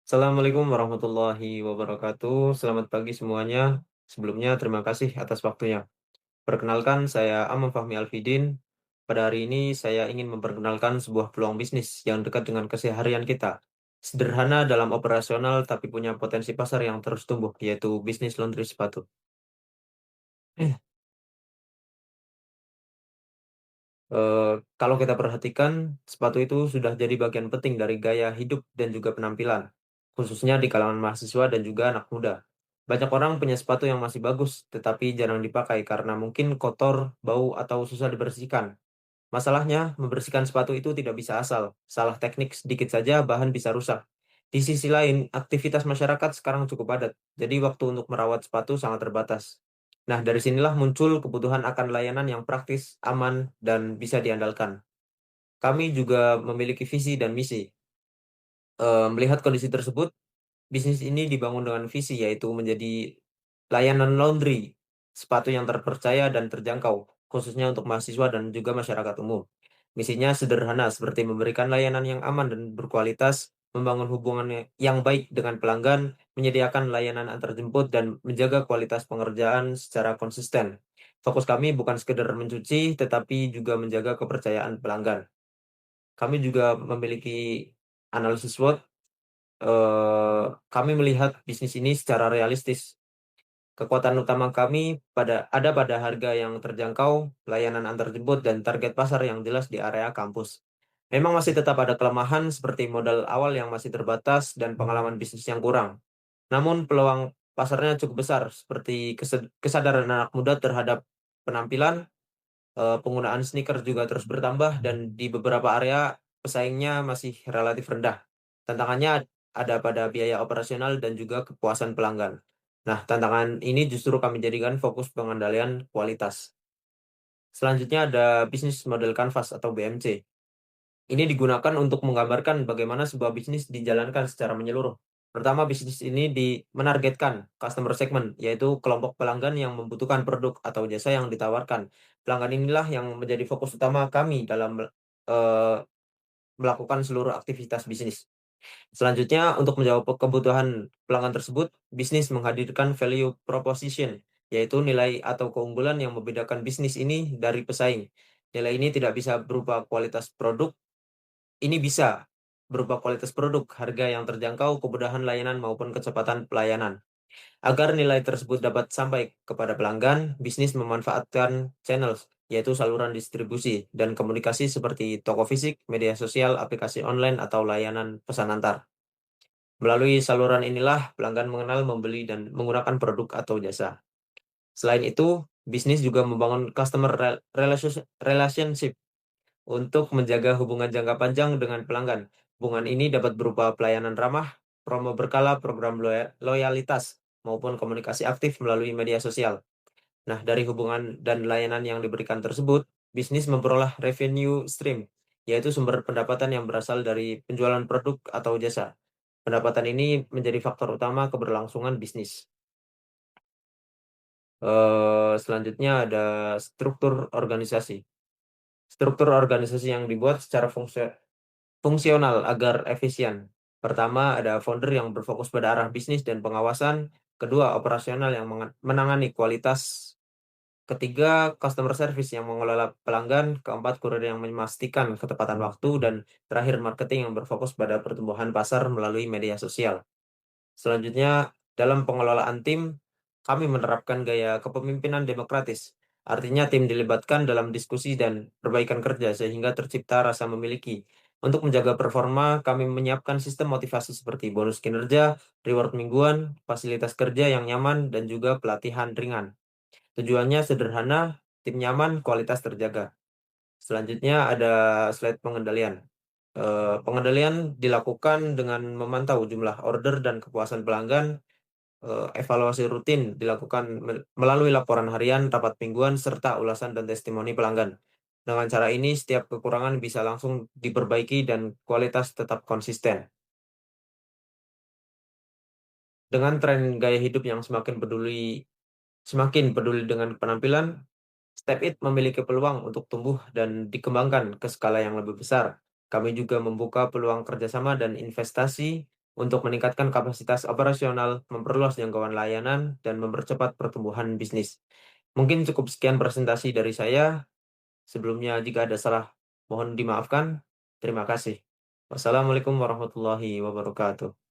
Assalamualaikum warahmatullahi wabarakatuh. Selamat pagi semuanya. Sebelumnya terima kasih atas waktunya. Perkenalkan, saya Amam Fahmi Alfidin. Pada hari ini saya ingin memperkenalkan sebuah peluang bisnis yang dekat dengan keseharian kita. Sederhana dalam operasional tapi punya potensi pasar yang terus tumbuh, yaitu bisnis laundry sepatu. Eh, Kalau kita perhatikan, sepatu itu sudah jadi bagian penting dari gaya hidup dan juga penampilan, khususnya di kalangan mahasiswa dan juga anak muda. Banyak orang punya sepatu yang masih bagus, tetapi jarang dipakai karena mungkin kotor, bau, atau susah dibersihkan. Masalahnya, membersihkan sepatu itu tidak bisa asal. Salah teknik sedikit saja, bahan bisa rusak. Di sisi lain, aktivitas masyarakat sekarang cukup padat, jadi waktu untuk merawat sepatu sangat terbatas. Nah, dari sinilah muncul kebutuhan akan layanan yang praktis, aman, dan bisa diandalkan. Kami juga memiliki visi dan misi. Melihat kondisi tersebut, bisnis ini dibangun dengan visi yaitu menjadi layanan laundry, sepatu yang terpercaya dan terjangkau, khususnya untuk mahasiswa dan juga masyarakat umum. Misinya sederhana seperti memberikan layanan yang aman dan berkualitas, membangun hubungan yang baik dengan pelanggan, menyediakan layanan antar jemput dan menjaga kualitas pengerjaan secara konsisten. Fokus kami bukan sekedar mencuci, tetapi juga menjaga kepercayaan pelanggan. Kami juga memiliki analisis SWOT. Kami melihat bisnis ini secara realistis. Kekuatan utama kami pada harga yang terjangkau, layanan antar jemput, dan target pasar yang jelas di area kampus. Memang masih tetap ada kelemahan seperti modal awal yang masih terbatas dan pengalaman bisnis yang kurang. Namun peluang pasarnya cukup besar seperti kesadaran anak muda terhadap penampilan, penggunaan sneaker juga terus bertambah dan di beberapa area pesaingnya masih relatif rendah. Tantangannya ada pada biaya operasional dan juga kepuasan pelanggan. Nah, tantangan ini justru kami jadikan fokus pengendalian kualitas. Selanjutnya ada bisnis model canvas atau BMC. Ini digunakan untuk menggambarkan bagaimana sebuah bisnis dijalankan secara menyeluruh. Pertama, bisnis ini menargetkan customer segment, yaitu kelompok pelanggan yang membutuhkan produk atau jasa yang ditawarkan. Pelanggan inilah yang menjadi fokus utama kami dalam eh, melakukan seluruh aktivitas bisnis. Selanjutnya, untuk menjawab kebutuhan pelanggan tersebut, bisnis menghadirkan value proposition, yaitu nilai atau keunggulan yang membedakan bisnis ini dari pesaing. Nilai ini tidak bisa berupa kualitas produk, ini bisa berupa kualitas produk, harga yang terjangkau, kemudahan layanan maupun kecepatan pelayanan. Agar nilai tersebut dapat sampai kepada pelanggan, bisnis memanfaatkan channels, yaitu saluran distribusi dan komunikasi seperti toko fisik, media sosial, aplikasi online, atau layanan pesan antar. Melalui saluran inilah pelanggan mengenal, membeli, dan menggunakan produk atau jasa. Selain itu, bisnis juga membangun customer relationship untuk menjaga hubungan jangka panjang dengan pelanggan. Hubungan ini dapat berupa pelayanan ramah, promo berkala, program loyalitas, maupun komunikasi aktif melalui media sosial. Nah, dari hubungan dan layanan yang diberikan tersebut, bisnis memperoleh revenue stream, yaitu sumber pendapatan yang berasal dari penjualan produk atau jasa. Pendapatan ini menjadi faktor utama keberlangsungan bisnis. Selanjutnya ada struktur organisasi. Struktur organisasi yang dibuat secara fungsional agar efisien. Pertama, ada founder yang berfokus pada arah bisnis dan pengawasan. Kedua, operasional yang menangani kualitas. Ketiga, customer service yang mengelola pelanggan. Keempat, kurir yang memastikan ketepatan waktu. Dan terakhir, marketing yang berfokus pada pertumbuhan pasar melalui media sosial. Selanjutnya, dalam pengelolaan tim, kami menerapkan gaya kepemimpinan demokratis. Artinya tim dilibatkan dalam diskusi dan perbaikan kerja sehingga tercipta rasa memiliki. Untuk menjaga performa, kami menyiapkan sistem motivasi seperti bonus kinerja, reward mingguan, fasilitas kerja yang nyaman, dan juga pelatihan ringan. Tujuannya sederhana, tim nyaman, kualitas terjaga. Selanjutnya ada slide pengendalian. Pengendalian dilakukan dengan memantau jumlah order dan kepuasan pelanggan. Evaluasi rutin dilakukan melalui laporan harian, rapat mingguan, serta ulasan dan testimoni pelanggan. Dengan cara ini, setiap kekurangan bisa langsung diperbaiki dan kualitas tetap konsisten. Dengan tren gaya hidup yang semakin peduli dengan penampilan, Step It memiliki peluang untuk tumbuh dan dikembangkan ke skala yang lebih besar. Kami juga membuka peluang kerjasama dan investasi untuk meningkatkan kapasitas operasional, memperluas jangkauan layanan, dan mempercepat pertumbuhan bisnis. Mungkin cukup sekian presentasi dari saya. Sebelumnya, jika ada salah, mohon dimaafkan. Terima kasih. Wassalamualaikum warahmatullahi wabarakatuh.